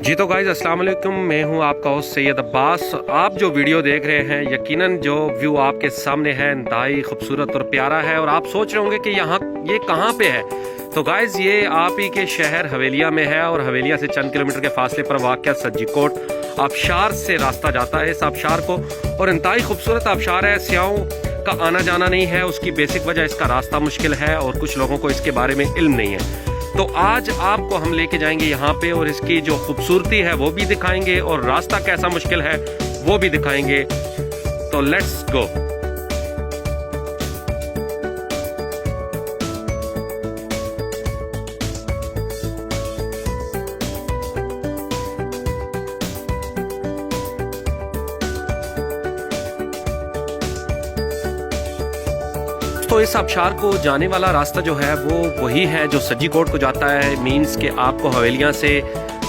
जी तो गाइज़ अस्सलाम वालेकुम, मैं हूं आपका होस्ट सैयद अब्बास। आप जो वीडियो देख रहे हैं यकीनन जो व्यू आपके सामने है इंतहाई खूबसूरत और प्यारा है और आप सोच रहे होंगे कि यहाँ ये कहाँ पे है। तो गाइज़ ये आप ही के शहर हवेलिया में है और हवेलिया से चंद किलोमीटर के फासले पर वाक़ सज्जीकोट आबशार से रास्ता जाता है इस आबशार को, और इंतहाई खूबसूरत आबशार है। स्याहों का आना जाना नहीं है, उसकी बेसिक वजह इसका रास्ता मुश्किल है और कुछ लोगों को इसके बारे में इल्म नहीं है। तो आज आपको हम लेके जाएंगे यहाँ पे और इसकी जो खूबसूरती है वो भी दिखाएंगे और रास्ता कैसा मुश्किल है वो भी दिखाएंगे। तो लेट्स गो। तो इस आबशार को जाने वाला रास्ता जो है वो वही है जो सज्जीकोट को जाता है। मीन्स के आपको हवेलियाँ से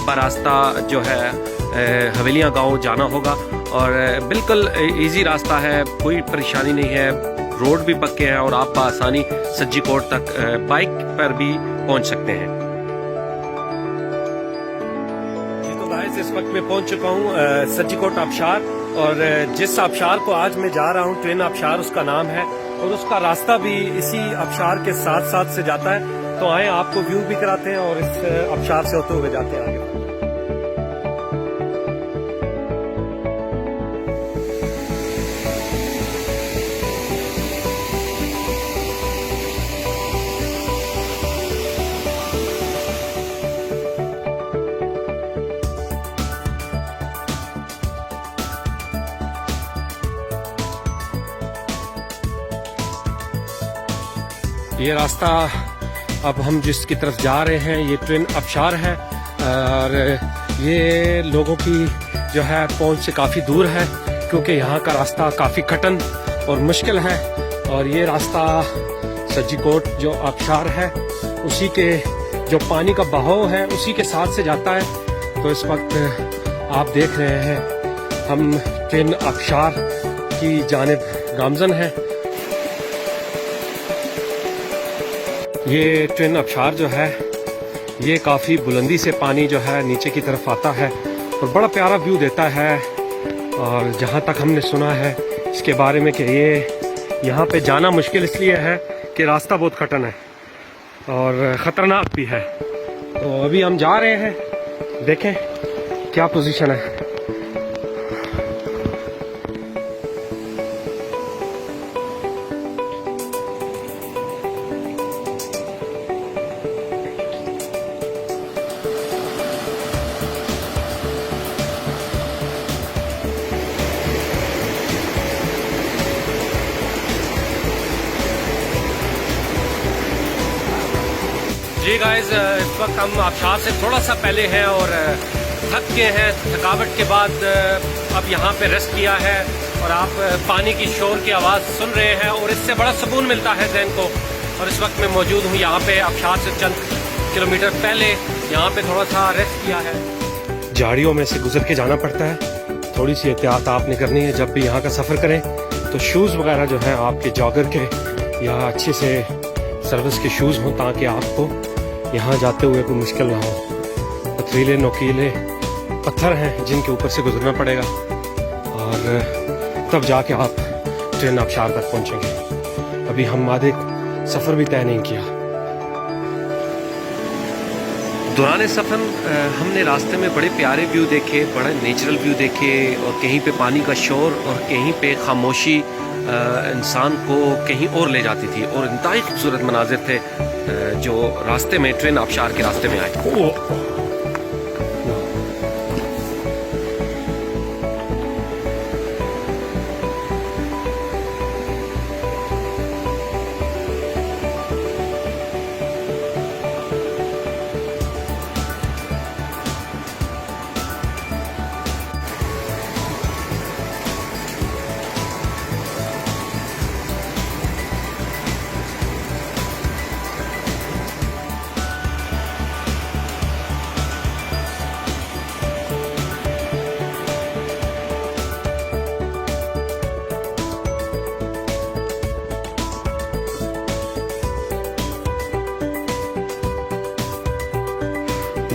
बरास्ता जो है हवेलियाँ गांव जाना होगा और बिल्कुल इजी रास्ता है, कोई परेशानी नहीं है, रोड भी पक्के हैं और आप आसानी सज्जीकोट तक बाइक पर भी पहुंच सकते हैं। जी तो गाइस इस वक्त मैं पहुंच चुका हूँ सज्जीकोट आबशार, और जिस आबशार को आज मैं जा रहा हूँ ट्विन आबशार उसका नाम है और उसका रास्ता भी इसी आबशार के साथ साथ से जाता है। तो आए आपको व्यू भी कराते हैं और इस आबशार से होते हुए जाते हैं आगे। ये रास्ता अब हम जिसकी तरफ जा रहे हैं ये ट्विन आबशार है और ये लोगों की जो है पहुंच से काफ़ी दूर है क्योंकि यहाँ का रास्ता काफ़ी कठिन और मुश्किल है। और ये रास्ता सज्जीकोट जो आबशार है उसी के जो पानी का बहाव है उसी के साथ से जाता है। तो इस वक्त आप देख रहे हैं हम ट्विन आबशार की जानिब गामजन है। ये ट्विन आबशार जो है ये काफ़ी बुलंदी से पानी जो है नीचे की तरफ आता है और बड़ा प्यारा व्यू देता है। और जहाँ तक हमने सुना है इसके बारे में कि ये यहाँ पे जाना मुश्किल इसलिए है कि रास्ता बहुत कठिन है और ख़तरनाक भी है। तो अभी हम जा रहे हैं, देखें क्या पोजीशन है। जी गाइस इस वक्त हम आबशार से थोड़ा सा पहले हैं और थक गए हैं। थकावट के बाद अब यहाँ पे रेस्ट किया है और आप पानी की शोर की आवाज़ सुन रहे हैं और इससे बड़ा सुकून मिलता है ज़हन को। और इस वक्त मैं मौजूद हूँ यहाँ पे आबशार से चंद किलोमीटर पहले, यहाँ पे थोड़ा सा रेस्ट किया है। झाड़ियों में से गुजर के जाना पड़ता है, थोड़ी सी एहतियात आपने करनी है जब भी यहाँ का सफ़र करें। तो शूज़ वगैरह जो हैं आपके जॉगर के या अच्छे से सर्विस के शूज़ हों ताकि आपको यहाँ जाते हुए कोई मुश्किल ना हो। पथरीले नोकीले पत्थर हैं जिनके ऊपर से गुजरना पड़ेगा और तब जाके आप ट्विन आबशार तक पहुँचेंगे। अभी हम आधे सफ़र भी तय नहीं किया। दौरान सफ़र हमने रास्ते में बड़े प्यारे व्यू देखे, बड़े नेचुरल व्यू देखे और कहीं पे पानी का शोर और कहीं पे खामोशी इंसान को कहीं और ले जाती थी और इंतहाई खूबसूरत मनाजिर थे जो रास्ते में ट्विन आबशार के रास्ते में आए।